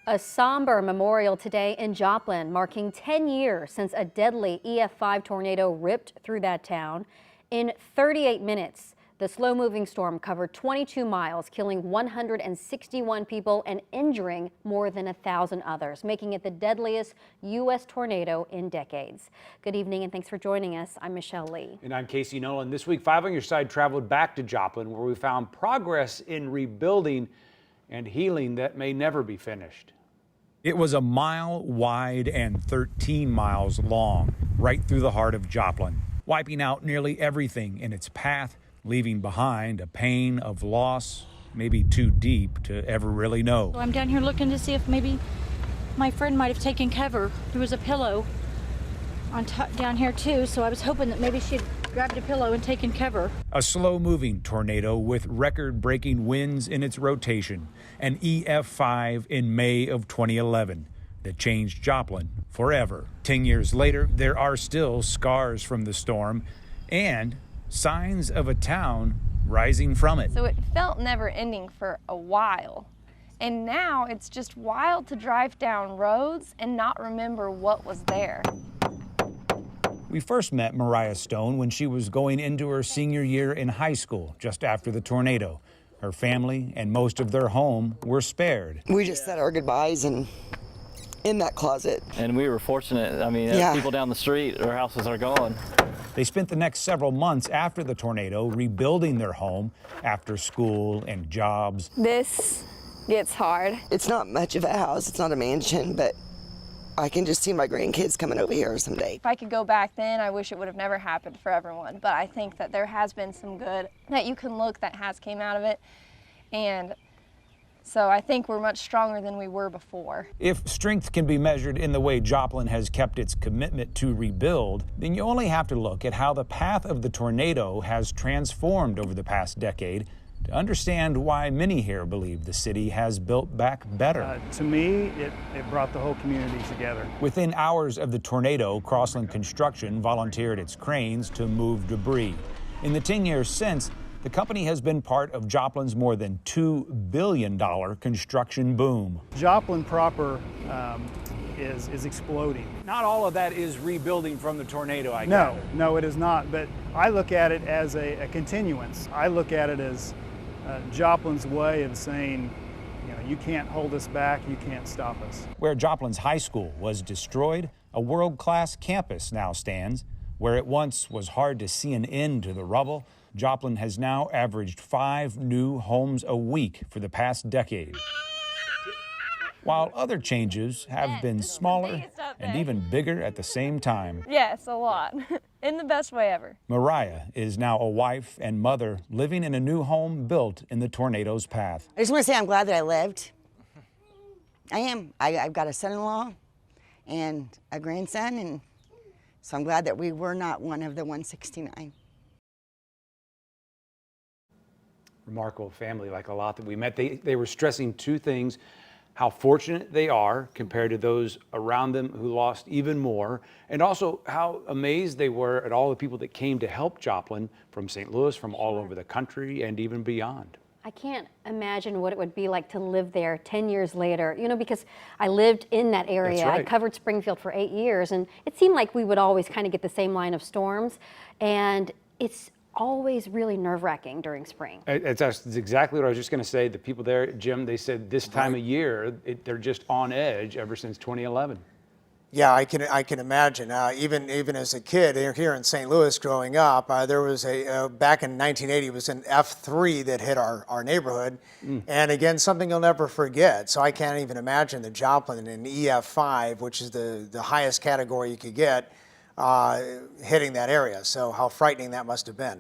A somber memorial today in Joplin, marking 10 years since a deadly EF5 tornado ripped through that town. In 38 minutes, the slow-moving storm covered 22 miles, killing 161 people and injuring more than 1,000 others, making it the deadliest U.S. tornado in decades. Good evening and thanks for joining us. I'm Michelle Lee. And I'm Casey Nolan. This week, 5 on Your Side traveled back to Joplin, where we found progress in rebuilding and healing that may never be finished. It was a mile wide and 13 miles long, right through the heart of Joplin, wiping out nearly everything in its path, leaving behind a pain of loss maybe too deep to ever really know. I'm down here looking to see if maybe my friend might have taken cover. There was a pillow on top down here too, so I was hoping that maybe she'd grabbed a pillow and taken cover. A slow-moving tornado with record-breaking winds in its rotation, an EF5 in May of 2011 that changed Joplin forever. 10 years later, there are still scars from the storm and signs of a town rising from it. So it felt never ending for a while. And now it's just wild to drive down roads and not remember what was there. We first met Mariah Stone when she was going into her senior year in high school, just after the tornado. Her family and most of their home were spared. We just said our goodbyes and in that closet. And we were fortunate. I mean, people down the street, their houses are gone. They spent the next several months after the tornado rebuilding their home after school and jobs. This gets hard. It's not much of a house, it's not a mansion, but I can just see my grandkids coming over here someday. If I could go back then, I wish it would have never happened for everyone. But I think that there has been some good that you can look that has came out of it. And so I think we're much stronger than we were before. If strength can be measured in the way Joplin has kept its commitment to rebuild, then you only have to look at how the path of the tornado has transformed over the past decade to understand why many here believe the city has built back better. To me, it brought the whole community together. Within hours of the tornado, Crossland Construction volunteered its cranes to move debris. In the 10 years since, the company has been part of Joplin's more than $2 billion construction boom. Joplin proper is exploding. Not all of that is rebuilding from the tornado, I No, gather. no, it is not. But I look at it as a continuance. I look at it as Joplin's way of saying, you know, you can't hold us back, you can't stop us. Where Joplin's high school was destroyed, a world-class campus now stands. Where it once was hard to see an end to the rubble, Joplin has now averaged 5 new homes a week for the past decade. While other changes have been smaller and even bigger at the same time. Yes, a lot. In the best way ever. Mariah is now a wife and mother living in a new home built in the tornado's path. I just want to say I'm glad that I lived. I am. I've got a son-in-law and a grandson, and so I'm glad that we were not one of the 169. Remarkable family, like a lot that we met. They were stressing two things: how fortunate they are compared to those around them who lost even more, and also how amazed they were at all the people that came to help Joplin from St. Louis, from all over the country, and even beyond. I can't imagine what it would be like to live there 10 years later, you know, because I lived in that area. That's right. I covered Springfield for 8 years, and it seemed like we would always kind of get the same line of storms, and it's always really nerve-wracking during spring. That's exactly what I was just going to say. The people there, Jim, they said this time of year, they're just on edge ever since 2011. Yeah, I can imagine. Even as a kid here in St. Louis growing up, there was back in 1980, it was an F3 that hit our neighborhood. And again, something you'll never forget. So I can't even imagine the Joplin in EF5, which is the highest category you could get, hitting that area. So how frightening that must have been.